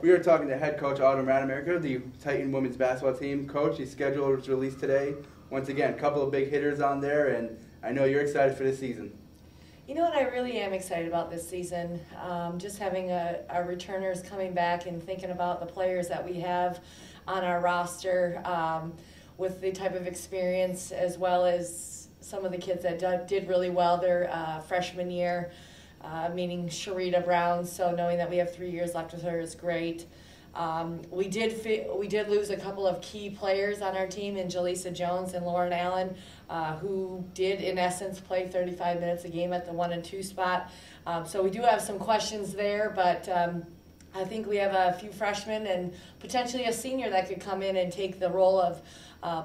We are talking to head coach Autumn Rademacher of the Titan women's basketball team. Coach, the schedule was released today. Once again, a couple of big hitters on there, and I know you're excited for this season. You know what, I really am excited about this season. Just having our returners coming back and thinking about the players that we have on our roster with the type of experience, as well as some of the kids that did really well their freshman year. Meaning Sharita Brown, so knowing that we have 3 years left with her is great. We did lose a couple of key players on our team in Jaleesa Jones and Lauren Allen, who did in essence play 35 minutes a game at the 1 and 2 spot. So we do have some questions there, but I think we have a few freshmen and potentially a senior that could come in and take the role of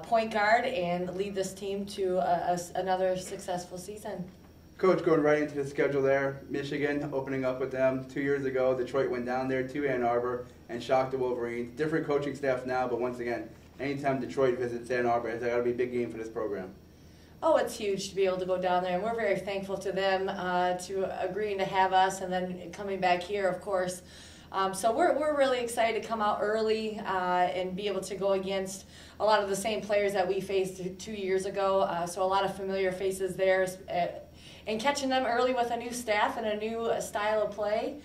point guard and lead this team to another successful season. Coach, going right into the schedule there, Michigan opening up with them 2 years ago. Detroit went down there to Ann Arbor and shocked the Wolverines. Different coaching staff now, but once again, anytime Detroit visits Ann Arbor, it's got to be a big game for this program. Oh, it's huge to be able to go down there, and we're very thankful to them to agreeing to have us and then coming back here, of course. So we're really excited to come out early and be able to go against a lot of the same players that we faced 2 years ago. So a lot of familiar faces there. And catching them early with a new staff and a new style of play.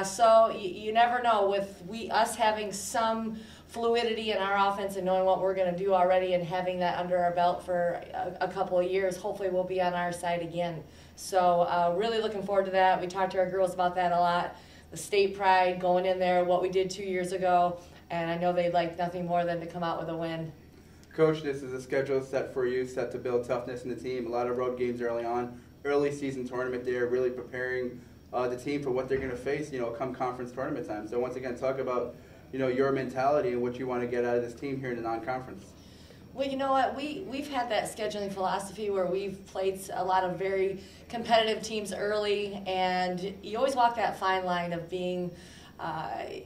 So you never know, with us having some fluidity in our offense and knowing what we're going to do already and having that under our belt for a couple of years, hopefully we'll be on our side again. So really looking forward to that. We talked to our girls about that a lot. The state pride, going in there, what we did 2 years ago, and I know they'd like nothing more than to come out with a win. Coach, this is a schedule set for you, set to build toughness in the team. A lot of road games early on. Early season tournament there, really preparing the team for what they're going to face, come conference tournament time. So once again, talk about, your mentality and what you want to get out of this team here in the non-conference. Well, you know what, we've had that scheduling philosophy where we've played a lot of very competitive teams early, and you always walk that fine line of being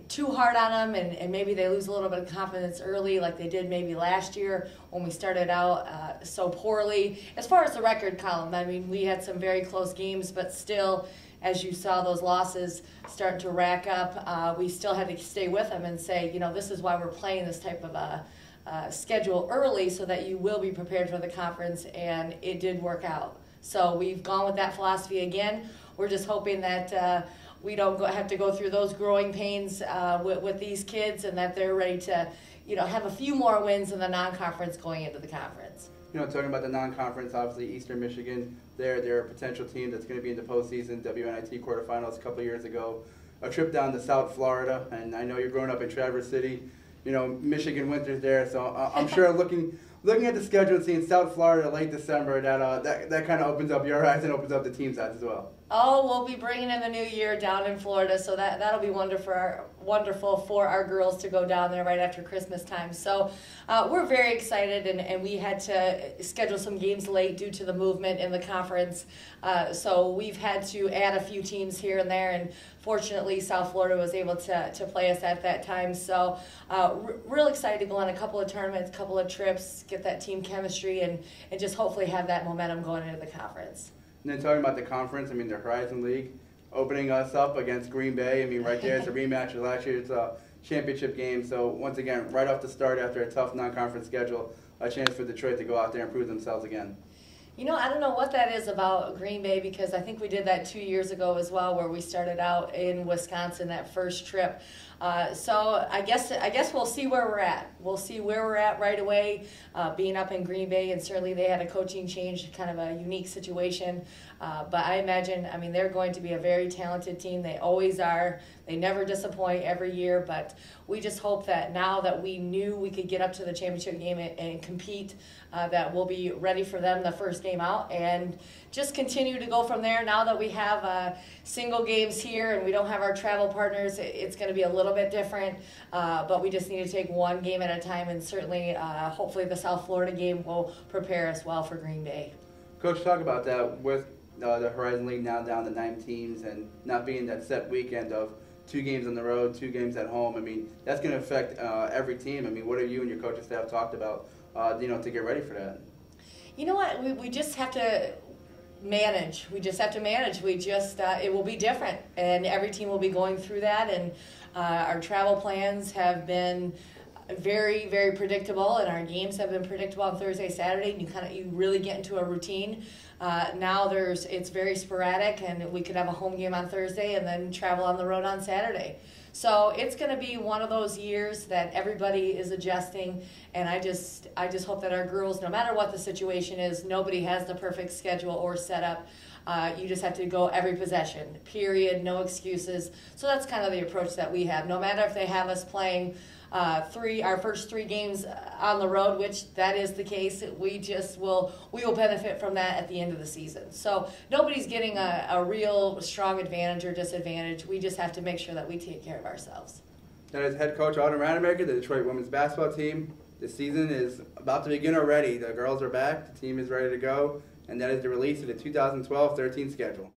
too hard on them, and maybe they lose a little bit of confidence early like they did maybe last year when we started out so poorly. As far as the record column, I mean, we had some very close games, but still, as you saw those losses starting to rack up, we still had to stay with them and say, this is why we're playing this type of schedule early so that you will be prepared for the conference, and it did work out. So we've gone with that philosophy again. We're just hoping that we don't have to go through those growing pains with these kids, and that they're ready to, have a few more wins in the non-conference going into the conference. Talking about the non-conference, obviously Eastern Michigan, they're a potential team that's going to be in the postseason, WNIT quarterfinals a couple of years ago. A trip down to South Florida, and I know you're growing up in Traverse City. Michigan winters there, so I'm sure looking at the schedule and seeing South Florida late December, that kind of opens up your eyes and opens up the team's eyes as well. Oh, we'll be bringing in the new year down in Florida, so that'll be wonderful for our girls to go down there right after Christmas time. So we're very excited, and we had to schedule some games late due to the movement in the conference. So we've had to add a few teams here and there, and fortunately South Florida was able to play us at that time. So real excited to go on a couple of tournaments, a couple of trips, get that team chemistry, and just hopefully have that momentum going into the conference. And then talking about the conference, the Horizon League opening us up against Green Bay. Right there, it's a rematch of last year's championship game. So once again, right off the start after a tough non-conference schedule, a chance for Detroit to go out there and prove themselves again. I don't know what that is about Green Bay, because I think we did that 2 years ago as well, where we started out in Wisconsin that first trip. So I guess we'll see where we're at. We'll see where we're at right away, being up in Green Bay, and certainly they had a coaching change, kind of a unique situation. But I imagine, they're going to be a very talented team. They always are. They never disappoint every year, but we just hope that now that we knew we could get up to the championship game and compete, that we'll be ready for them the first game out, and just continue to go from there. Now that we have single games here and we don't have our travel partners, it's going to be a little bit different, but we just need to take one game at a time, and certainly hopefully the South Florida game will prepare us well for Green Bay. Coach, talk about that with the Horizon League now down to 9 teams and not being that set weekend of 2 games on the road, 2 games at home. That's going to affect every team. What have you and your coaching staff talked about, to get ready for that? You know what? We just have to manage. We just have to manage. It will be different, and every team will be going through that. And Our travel plans have been very, very predictable, and our games have been predictable on Thursday, Saturday. And you really get into a routine. Now it's very sporadic, and we could have a home game on Thursday and then travel on the road on Saturday. So it's going to be one of those years that everybody is adjusting, and I just hope that our girls, no matter what the situation is, nobody has the perfect schedule or setup. You just have to go every possession, period, no excuses. So that's kind of the approach that we have. No matter if they have us playing our first 3 games on the road, which that is the case, we will benefit from that at the end of the season. So nobody's getting a real strong advantage or disadvantage. We just have to make sure that we take care of ourselves. That is head coach Autumn Rademacher, the Detroit women's basketball team. The season is about to begin already. The girls are back, the team is ready to go, and that is the release of the 2012-13 schedule.